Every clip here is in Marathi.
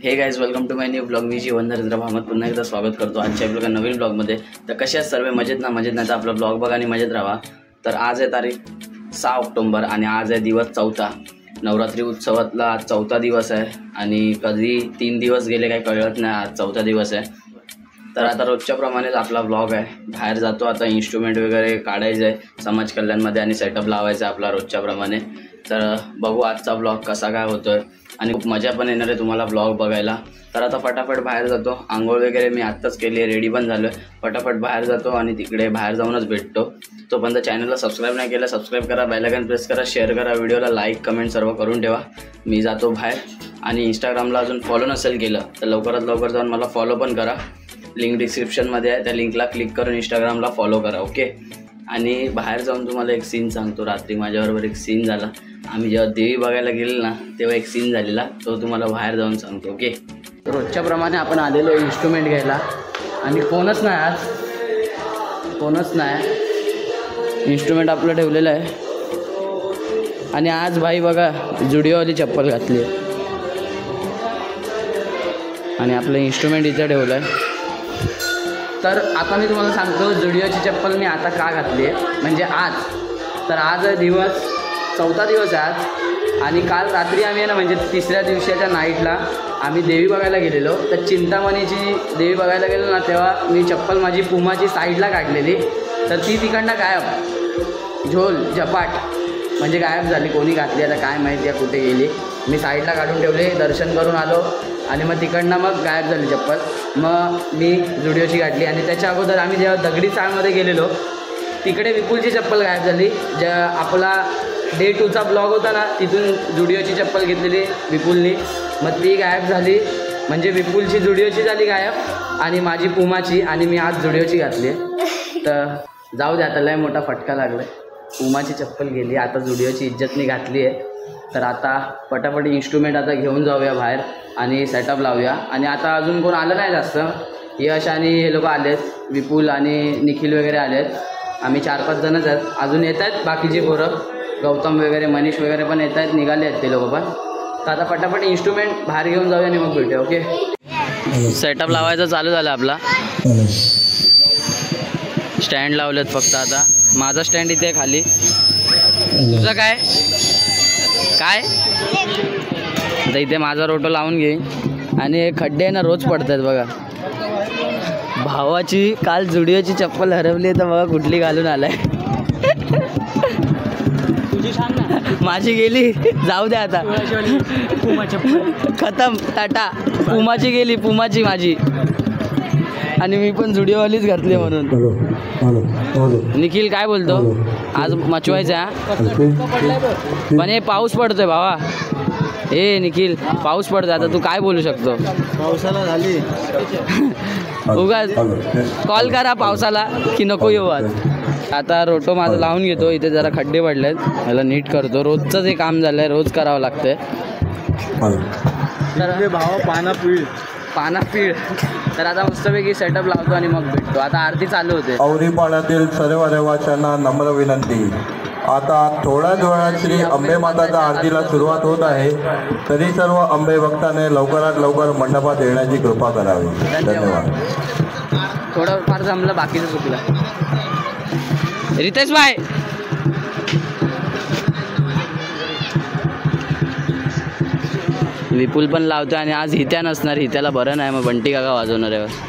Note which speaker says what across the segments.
Speaker 1: हे guys welcome to my new blog. मी जीवन नरेंद्र भामत पुन्हा एकदा स्वागत करतो आजच्या आपल्या नवीन ब्लॉगमध्ये. तर कशा सर्व मजेत नाही तर आपला ब्लॉग बघा आणि मजेत राहा. तर आज आहे तारीख 6 ऑक्टोबर आणि आज आहे दिवस 4था. नवरात्री उत्सवातला आज 4था दिवस आहे आणि कधी 3 दिवस गेले काही कळत नाही. आज 4था दिवस आहे. तर आता रोजच्याप्रमाणेच आपला ब्लॉग आहे. बाहेर जातो आता, इन्स्ट्रुमेंट वगैरे काढायचं आहे समाज कल्याणमध्ये आणि सेटअप लावायचा आहे आपला रोजच्याप्रमाणे. तर बघू आजचा ब्लॉग कसा काय होतो आहे आणि खूप मजा पण येणार आहे तुम्हाला ब्लॉग बघायला. तर आता फटाफट बाहेर जातो. आंघोळ वगैरे मी आत्ताच केली आहे, रेडी पण झालो आहे. फटाफट बाहेर जातो आणि तिकडे बाहेर जाऊनच भेटतो. तोपर्यंत चॅनलला सबस्क्राईब नाही केलं सबस्क्राईब करा, बेल आयकॉन प्रेस करा, शेअर करा, व्हिडिओला लाईक कमेंट सर्व करून ठेवा. मी जातो बाहेर. आणि इंस्टाग्रामला अजून फॉलो नसेल केलं तर लवकरात लवकर जाऊन मला फॉलो पण करा. लिंक डिस्क्रिप्शनमध्ये आहे, त्या लिंकला क्लिक करून इंस्टाग्रामला फॉलो करा. ओके. आणि बाहेर जाऊन तुम्हाला एक सीन सांगतो. रात्री माझ्याबरोबर एक सीन झाला. आम्ही जेव्हा देवी बघायला गेलो ना तेव्हा एक सीन झालेला, तो तुम्हाला बाहेर जाऊन सांगतो. ओके. रोजच्याप्रमाणे आपण आलेलो इन्स्ट्रुमेंट घ्यायला आणि कोणच नाही, आज कोणच नाही. इन्स्ट्रुमेंट आपलं ठेवलेलं आहे आणि आज भाई बघा जुडिओवाली चप्पल घातली आहे आणि आपलं इन्स्ट्रुमेंट इथं ठेवलं आहे. तर आता मी तुम्हाला सांगतो जुडिओची चप्पल मी आता का घातली आहे. म्हणजे आज तर आज दिवस 4था दिवस आहे आज. आणि काल रात्री आम्ही आहे ना, म्हणजे 3ऱ्या दिवसाच्या नाईटला आम्ही देवी बघायला गेलेलो. तर चिंतामणीची देवी बघायला गेलो ना तेव्हा मी चप्पल माझी पुमाची साईडला काढलेली. तर ती तिकडनं गायब, झोल झपाट म्हणजे गायब झाली. कोणी घातली आता काय माहिती आहे कुठे गेली. मी साईडला काढून ठेवले, दर्शन करून आलो आणि मग तिकडनं मग गायब झाली चप्पल. मग मी जुडिओची काढली आणि त्याच्या अगोदर आम्ही जेव्हा दगडी चाळमध्ये गेलेलो तिकडे विपुलची चप्पल गायब झाली. ज्या आपला डे 2चा ब्लॉग होता ना तिथून जुडिओची चप्पल घेतलेली विपुलनी, मग ती गायब झाली. म्हणजे विपुलची जुडिओची झाली गायब आणि माझी पुमाची, आणि मी आज जुडिओची घातली. तर जाऊ दे, आता लय मोठा फटका लागला आहे. पुमाची चप्पल गेली, आता जुडिओची इज्जत मी घातली आहे. तर आता पटापट इन्स्ट्रुमेंट आता घेऊन जाऊया बाहेर आणि सेटअप लावूया. आणि आता अजून कोण आलं नाही जास्त. यश आणि हे लोक आलेत, विपुल आणि निखिल वगैरे आलेत. आम्ही 4-5 जणच आहेत. अजून येत आहेत बाकीची पोरं, गौतम वगैरे मनीष वगैरे पण येत आहेत, निघाले आहेत ते लोक पण. तर आता पटापट इन्स्ट्रुमेंट बाहेर घेऊन जाऊया आणि मग भेटूया. ओके. सेटअप लावायचं चालू झालं आपला. स्टँड लावलेत फक्त आता. माझा स्टँड इथे खाली. तुझं काय काय आता इथे माझा रोटो लावून घे. आणि हे खड्डे आहे ना रोज पडत आहेत बघा. भावाची काल जुडिओची चप्पल हरवली तर बघा कुठली घालून आलाय. माझी गेली, जाऊ द्या आता. खतम, टाटा. पुमाची गेली, पुमाची माझी. आणि मी पण जुडिओवालीच घातली म्हणून. निखिल काय बोलतो? आज मचवायचा पण हे पाऊस पडतोय भावा. ए निखिल पाऊस पडतोय, आता तू काय बोलू शकतो?
Speaker 2: पावसाला झाली
Speaker 1: उगाच कॉल करा पावसाला की नको येऊ आज. आता रोटो माझं लावून घेतो. इथे जरा खड्डे पडलेत, याला नीट करतो. रोजचंच हे काम झालं आहे, रोज करावं लागतंय.
Speaker 2: तर भावा
Speaker 1: पाना पीळ. तर आता मस्तपैकी सेटअप लावतो आणि मग भेटतो. आता आरती चालू होते.
Speaker 3: औरीपाड्यातील सर्व रहिवाशांना नम्र विनंती. आता थोड्याच वेळात श्री अंबे माताच्या आरतीला सुरुवात होत आहे. तरी सर्व अंबे भक्ताने लवकरात लवकर मंडपात येण्याची कृपा करावी. धन्यवाद.
Speaker 1: थोडं फार जमलं, बाकीचं चुकलं. रितेश भाई विपुल पण लावतो आणि आज हित्या नसणार. हित्याला बरं नाही, मग बंटी काका वाजवणार आहे.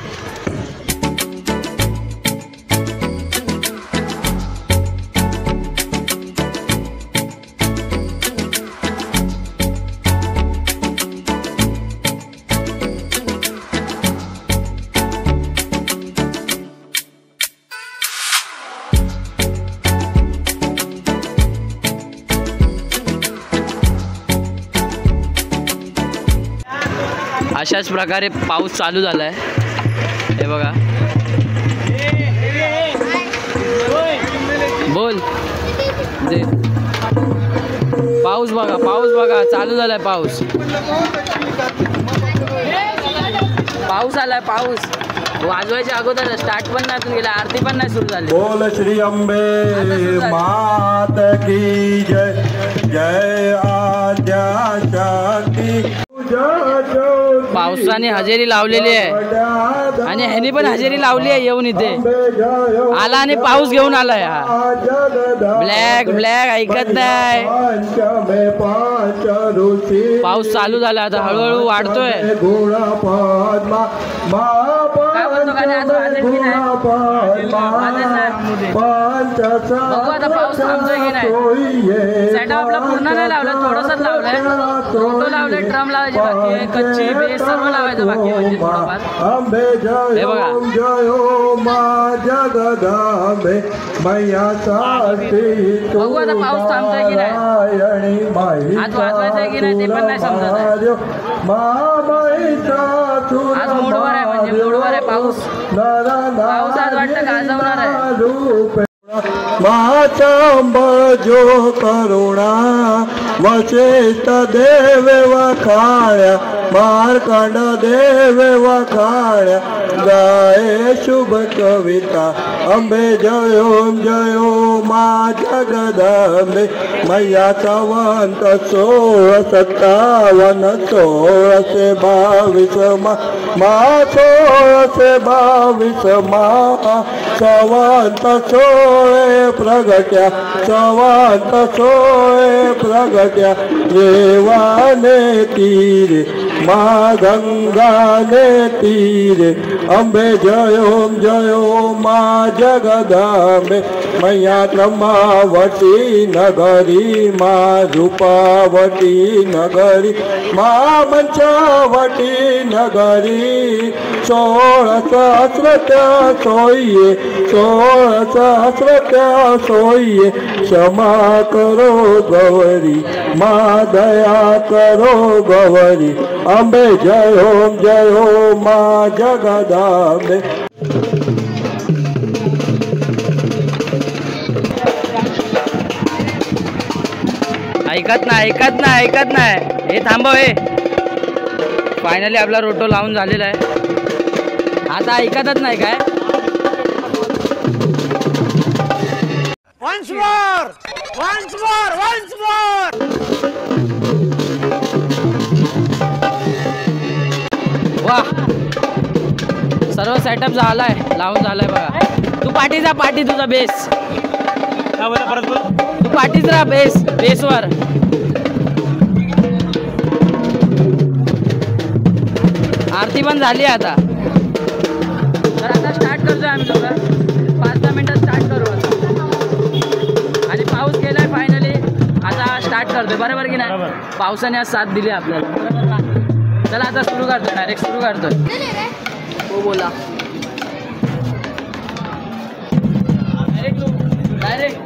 Speaker 1: अशाच प्रकारे पाऊस चालू झाला आहे. हे बघा. बोल दे. पाऊस बघा, पाऊस बघा चालू झालाय. पाऊस पाऊस आलाय. पाऊस वाजवायच्या अगोदर स्टार्ट पण नाही गेला, आरती पण नाही सुरू झाली.
Speaker 3: बोल श्री अंबे मात की जय. जय आद्या शक्ती.
Speaker 1: पावसाने हजेरी लावलेली आहे आणि ह्यानी पण हजेरी लावली आहे येऊन इथे आला आणि पाऊस घेऊन आलाय हा ब्लॅक ब्लॅक ऐकत नाही पाऊस चालू झाला आता हळूहळू वाढतोय काय बोलतो का नाही? आज वाजेल की नाही? वाजेल नाही. बघू आता पाऊस थांबतोय की नाही. सेटअप आपला पूर्ण नाही लावला थोडंसंच लावलंय रोटो लावले ड्रम लावायचे बाकी आहे कच्ची बेस सर्व लावायचं बाकी आहे म्हणजे थोडंफार हे बघा बघू आता पाऊस थांबतोय की नाही आज वाजवायचंय की नाही ते पण नाही समजत आहे आज मूडवर आहे म्हणजे मूडवर आहे पाऊस पाऊस आज वाटतं गाजवणार आहे
Speaker 3: माचांबर जो करुणा वशिष्ठ देवे वखाळ्या मार्कंड देवे वखाळ्या गाये शुभ कविता अंबे जयो मा जगदंबे मैया चवंत 1657 1622 मा 1622 मा चवंत 16 प्रगट्या चवंत 16 प्रगट्या रेवाने तीरे मा गंगाने तीरे अंबे जयो मा जगदंबे मैया ब्रह्मावती नगरी मा रूपावती नगरी मा मंचावती नगरी 16 सहस्रत्या सोइये 16 सहस्रत्या सोइये क्षमा करो गौरी मा दया करो गौरी अंबे जयो मा जगदंबे
Speaker 1: ऐकत नाही हे थांबव हे फायनली आपला रोटो लावून झालेला आहे आता ऐकतच नाही काय once more वाह सर्व सेटअप झालाय लावून झालाय बघा तू पाठीचा पाठी तुझा बेस तू पाठीच राहा बेसवर आरती पण झाली आता तर आता स्टार्ट करतोय आम्ही लोक 5-10 मिनिटात स्टार्ट करू आता आणि पाऊस गेलाय फायनली आता स्टार्ट करतोय बरोबर की नाही पावसाने आज साथ दिली आपल्याला बरोबर ना चला आता सुरू करतोय डायरेक्ट सुरू करतोय हो बोला डायरेक्ट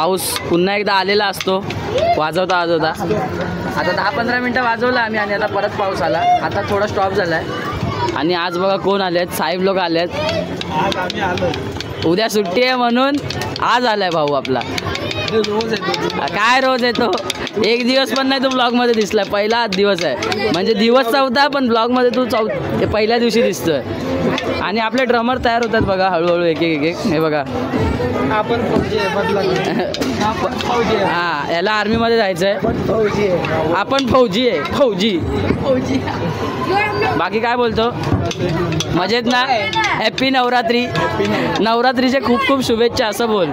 Speaker 1: पाऊस पुन्हा एकदा आलेला असतो वाजवता वाजवता. आता 10-15 मिनटं वाजवलं आम्ही आणि आता परत पाऊस आला. आता थोडा स्टॉप झाला आहे. आणि आज बघा कोण आले आहेत, साहेब लोक आले आहेत.
Speaker 2: आज आम्ही आलो.
Speaker 1: उद्या सुट्टी आहे म्हणून आज आलाय भाऊ आपला.
Speaker 2: रोज येतो.
Speaker 1: काय रोज येतो, एक दिवस पण नाही तू ब्लॉगमध्ये दिसलाय. पहिला दिवस आहे म्हणजे दिवस चौथा, पण ब्लॉगमध्ये तू ते पहिल्या दिवशी दिसतोय. आणि आपले ड्रमर तयार होतात बघा हळूहळू एक एक. हे बघा
Speaker 2: आपण फौजी आहे, बदला आपण फौजी आहे.
Speaker 1: हां, याला आर्मीमध्ये जायचं आहे.
Speaker 2: फौजी आहे.
Speaker 1: आपण फौजी आहे, फौजी. बाकी काय बोलतो, मजेत ना? हॅपी नवरात्री. नवरात्रीचे खूप खूप शुभेच्छा असं बोल.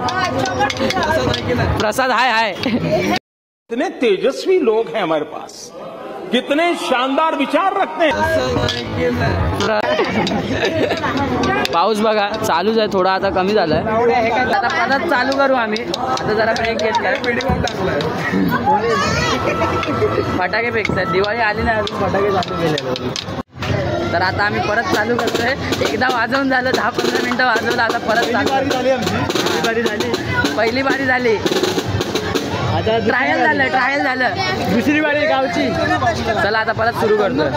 Speaker 1: प्रसाद हाय हाय.
Speaker 4: कितने तेजस्वी लोग हैं हमारे पास, कितने शानदार विचार रखते हैं.
Speaker 1: पाऊस बघा चालूच आहे, थोडा आता कमी झालाय. आता परत चालू करू आम्ही. आता जरा ब्रेक घेतलाय. फटाके फेकतात, दिवाळी आली नाही अजून फटाके चालू केलेले. तर आता आम्ही परत चालू करतोय. एकदा वाजवून झालं, 10-15 मिनटं वाजवलं. आता परत चालू झाली. पहिली बारी झाली. आता ट्रायल झालं.
Speaker 2: दुसरी बारी गावची.
Speaker 1: चला आता परत सुरू करतोय.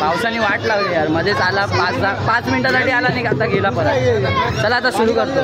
Speaker 1: पावसाने वाट लावली यार, मध्येच आला 5 मिनिटासाठी आला नाही, आता गेला परत. चला आता सुरू करतो.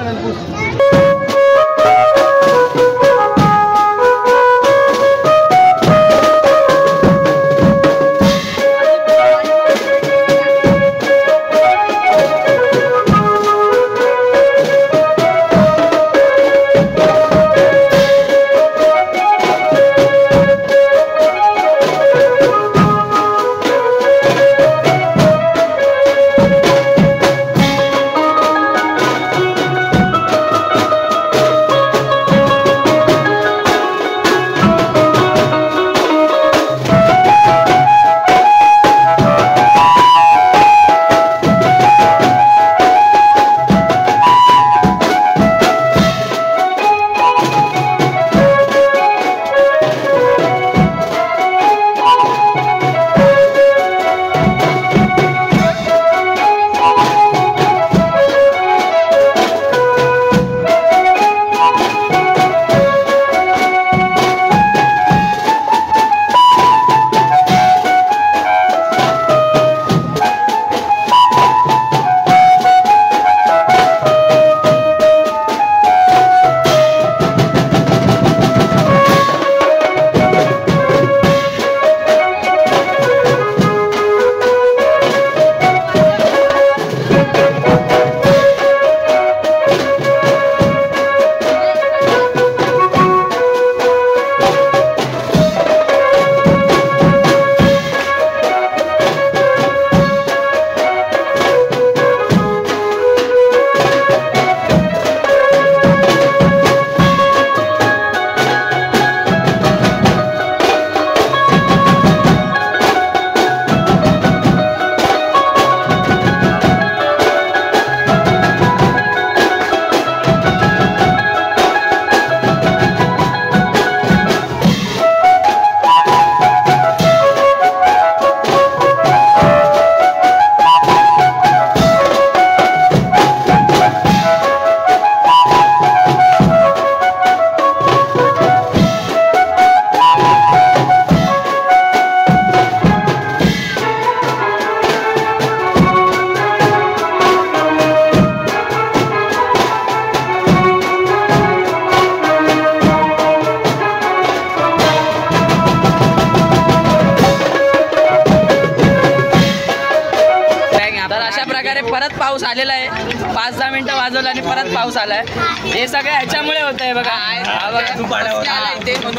Speaker 1: परत पाऊस आलेला आहे. 5-10 मिनिटं वाजवलं आणि परत पाऊस आलाय. हे सगळं ह्याच्यामुळे होत आहे बघा.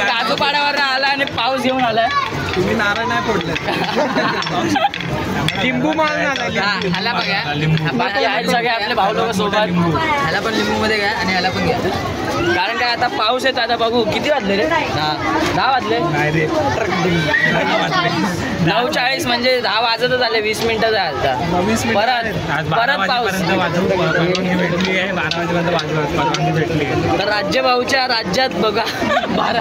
Speaker 1: काजूपाड्यावर आला आणि पाऊस घेऊन आलाय.
Speaker 2: तुम्ही नारळ नाही फोडले. लिंबू मारून
Speaker 1: ह्याला बघा, बाकी आहेत सगळे आपले भाऊ लोक सोबत. ह्याला पण लिंबू मध्ये घ्या आणि ह्याला पण घ्या. कारण काय आता पाऊस येतो. आता बघू किती वाजले रे? 10 वाजले. 9:40 म्हणजे 10 वाजतच आले. 20 मिनिटं झालं. परत पाऊस. तर राज्यभाऊच्या राज्यात बघा 12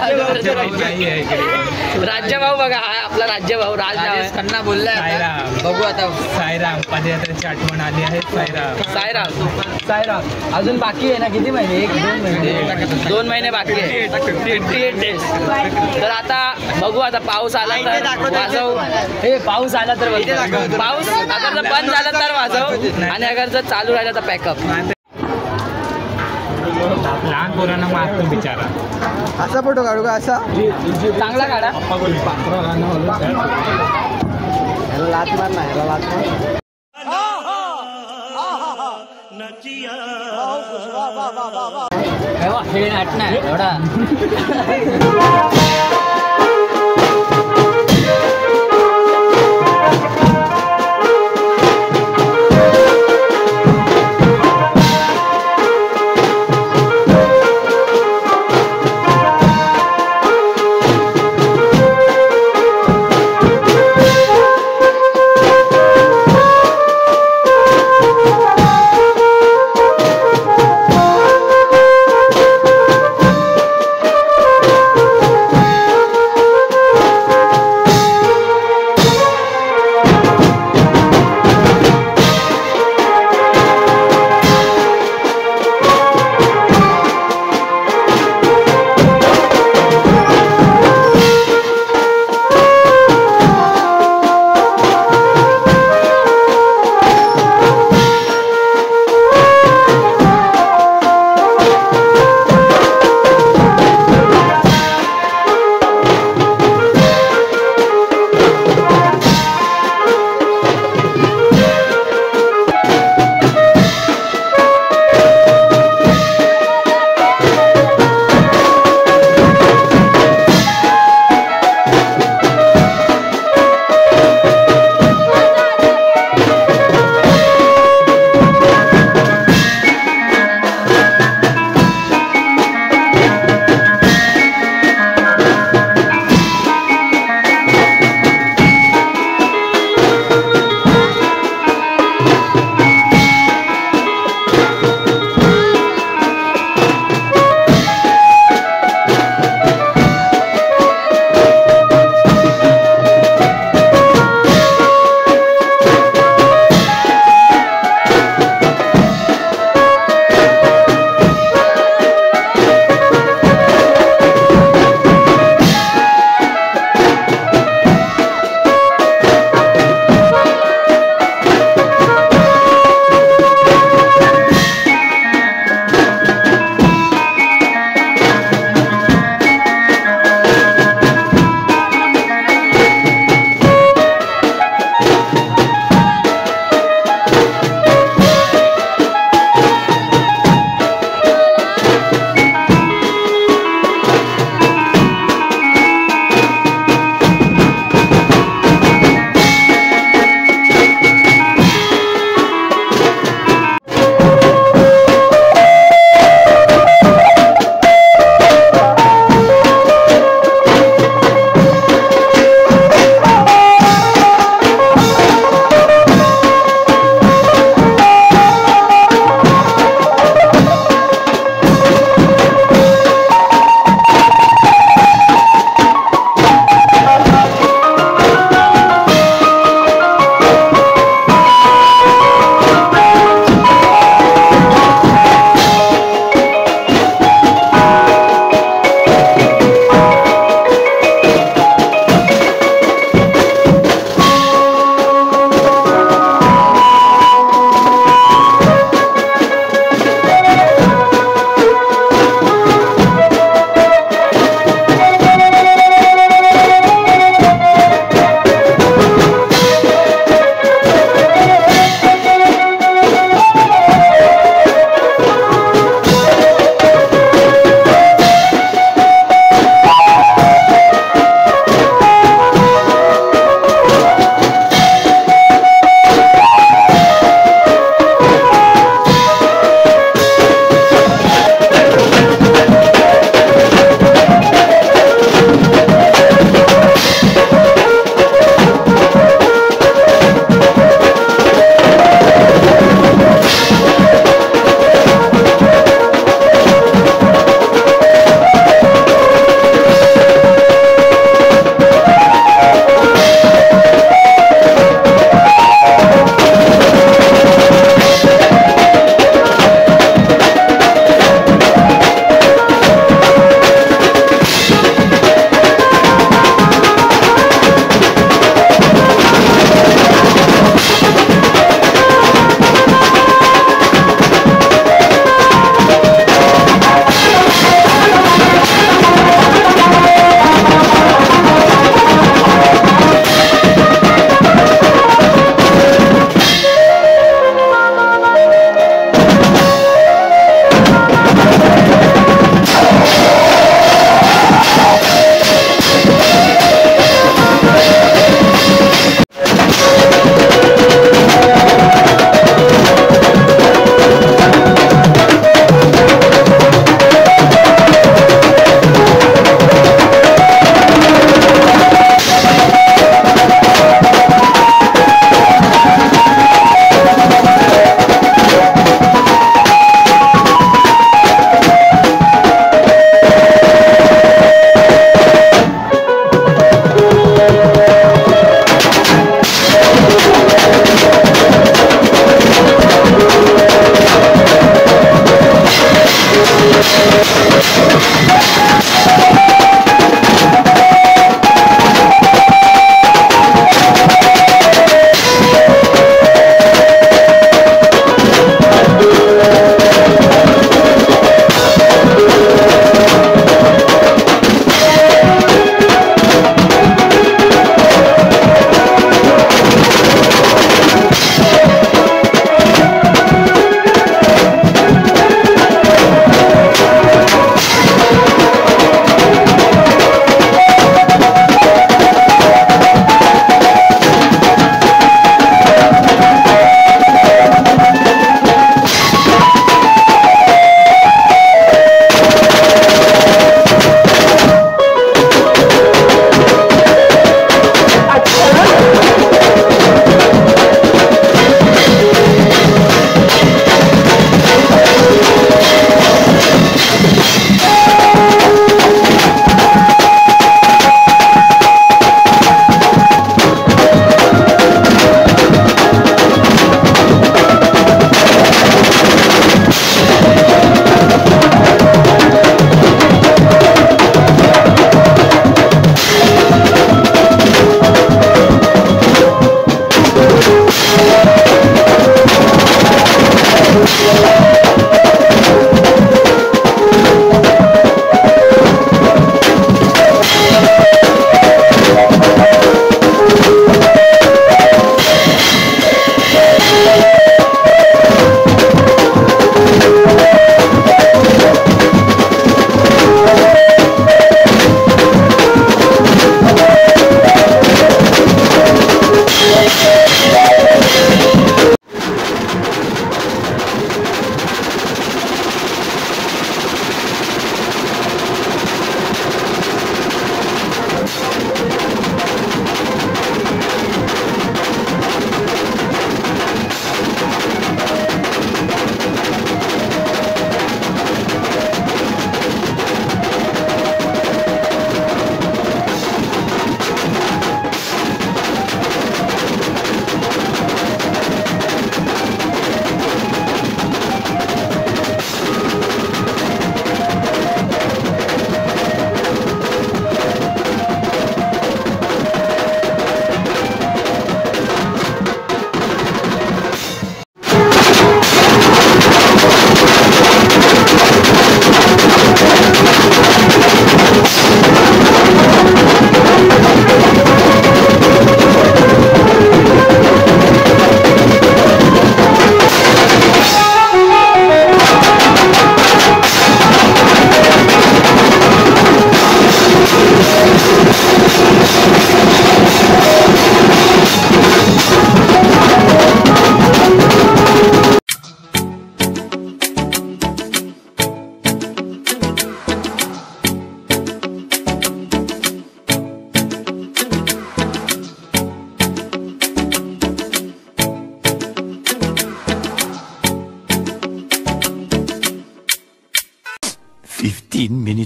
Speaker 1: राज्यभाऊ बघा. हा आपला राज्यभाऊ राज खन्ना बोललाय. बघू आता.
Speaker 2: साईराम पदयात्रेची आठवण आली आहे. साईराम
Speaker 1: साईराम साईराम अजून बाकी आहे ना? किती महिने? 1-2 महिने. 2 महिने बाकी आहे 58 डेज. तर आता बघू, आता पाऊस आला तर वाजव. हे पाऊस आला तर पाऊस अगर जर बंद झाला तर वाजव, आणि अगर जर चालू राहिला तर पॅकअप.
Speaker 2: लहान पोरांना मारतो बिचारा. असा फोटो काढू का? असा
Speaker 1: चांगला काढा.
Speaker 2: लाच मार नाही, लाच मार.
Speaker 1: हे नाट नाही एवढा.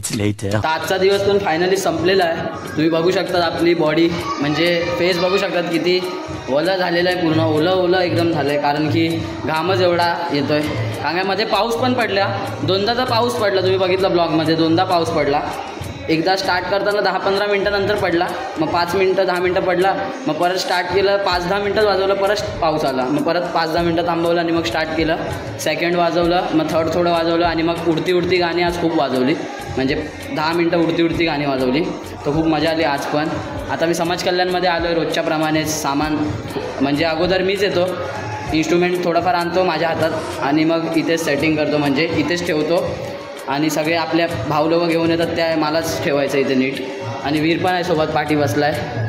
Speaker 5: minutes later.
Speaker 1: तर आजचा दिवस पण फायनली संपलेला आहे. तुम्ही बघू शकता आपली बॉडी म्हणजे फेस बघू शकतात किती ओलं झालेलं आहे, पूर्ण ओलं एकदम झालं आहे. कारण की घामच एवढा येतो आहे. मध्ये पाऊस पण पडला, दोनदाचा पाऊस पडला. तुम्ही बघितलं ब्लॉगमध्ये दोनदा पाऊस पडला. एकदा स्टार्ट करताना 10-15 मिनटानंतर पडला, मग 5 मिनटं 10 मिनटं पडला, मग परत स्टार्ट केलं 5-10 मिनटं वाजवलं, परत पाऊस आला, मग परत 5-10 मिनटं थांबवलं आणि मग स्टार्ट केलं. सेकंड वाजवलं, मग थर्ड थोडं वाजवलं आणि मग उडती गाणी आज खूप वाजवली. म्हणजे 10 मिनटं उडती गाणी वाजवली. तर खूप मजा आली आज पण. आता मी समाज कल्याणमध्ये आलो आहे रोजच्याप्रमाणे. सामान म्हणजे अगोदर मीच येतो, इन्स्ट्रुमेंट थोडंफार आणतो माझ्या हातात आणि मग इथेच सेटिंग करतो, म्हणजे इथेच ठेवतो. आणि सगळे आपल्या भाऊ लोक घेऊन येतात, त्या मलाच ठेवायचं इथे नीट. आणि वीर पण आहे सोबत, पाठी बसला आहे.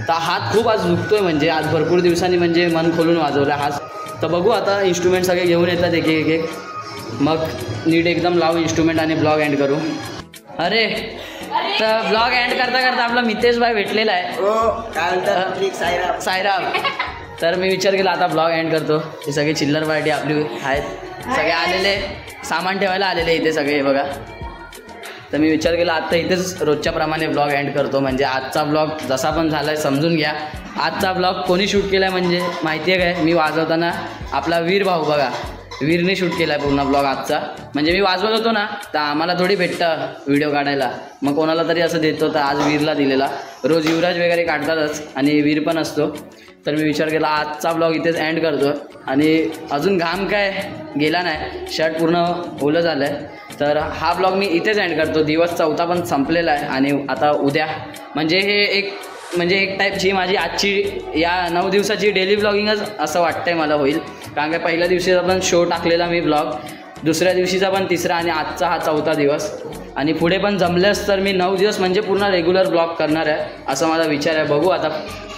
Speaker 1: तर हात खूप आज दुखतो आहे, म्हणजे आज भरपूर दिवसांनी म्हणजे मन खोलून वाजवला हात. तर बघू आता इन्स्ट्रुमेंट सगळे घेऊन येतात एक, मग नीट एकदम लावू इन्स्ट्रुमेंट आणि ब्लॉग एंड करू. अरे तर ब्लॉग एंड करता आपला मितेश भाई भेटलेला आहे, सायराम. तर मी विचार केला आता ब्लॉग एंड करतो. हे सगळे चिल्लर पार्टी आपली आहेत, सगळे आलेले सामान ठेवायला आलेले इथे सगळे बघा. तर मी विचार केला आता इथेच रोजच्याप्रमाणे ब्लॉग एंड करतो. म्हणजे आजचा ब्लॉग जसा पण झाला आहे समजून घ्या. आजचा ब्लॉग कोणी शूट केला आहे म्हणजे माहिती आहे काय, मी वाजवताना आपला वीर भाऊ बघा, वीरने शूट केला आहे पूर्ण ब्लॉग आजचा. म्हणजे मी वाजवत होतो ना, तर आम्हाला थोडी भेटतं व्हिडिओ काढायला, मग कोणाला तरी असं देतो. तर आज वीरला दिलेला. रोज युवराज वगैरे काढतातच आणि वीर पण असतो. तर मी विचार केला आजचा ब्लॉग इथेच एंड करतो. आणि अजून घाम काय गेला नाही, शर्ट पूर्ण ओलं झालं आहे. तर हा ब्लॉग मी इथेच एंड करतो. दिवस 4था पण संपलेला आहे आणि आता उद्या म्हणजे हे एक टाईपची माझी आजची या 9 दिवसाची डेली ब्लॉगिंगच असं वाटतंय मला होईल. कारण का पहिल्या दिवशीचा पण शो टाकलेला मी ब्लॉग, दुसऱ्या दिवशीचा पण, तिसरा आणि आजचा हा 4था दिवस. आणि पुढे पण जमलेच तर मी 9 दिवस म्हणजे पूर्ण रेग्युलर ब्लॉग करणार आहे असा माझा विचार आहे. बघू आता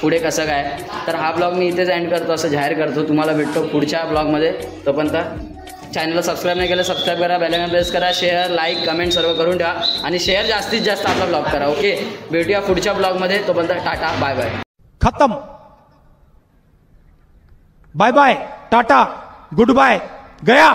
Speaker 1: पुढे कसं काय. तर हा ब्लॉग मी इथेच एंड करतो असं जाहीर करतो. तुम्हाला भेटतो पुढच्या ब्लॉगमध्ये. तोपर्यंत चॅनलला सबस्क्राईब नाही केलं सबस्क्राईब करा, बेल आयकॉन प्रेस करा, शेअर लाईक कमेंट सर्व करून ठेवा आणि शेअर जास्तीत जास्त आपला ब्लॉग करा. ओके, भेटूया पुढच्या ब्लॉगमध्ये. तोपर्यंत टाटा बाय बाय.
Speaker 6: खत्म. Bye bye, tata, goodbye, गया.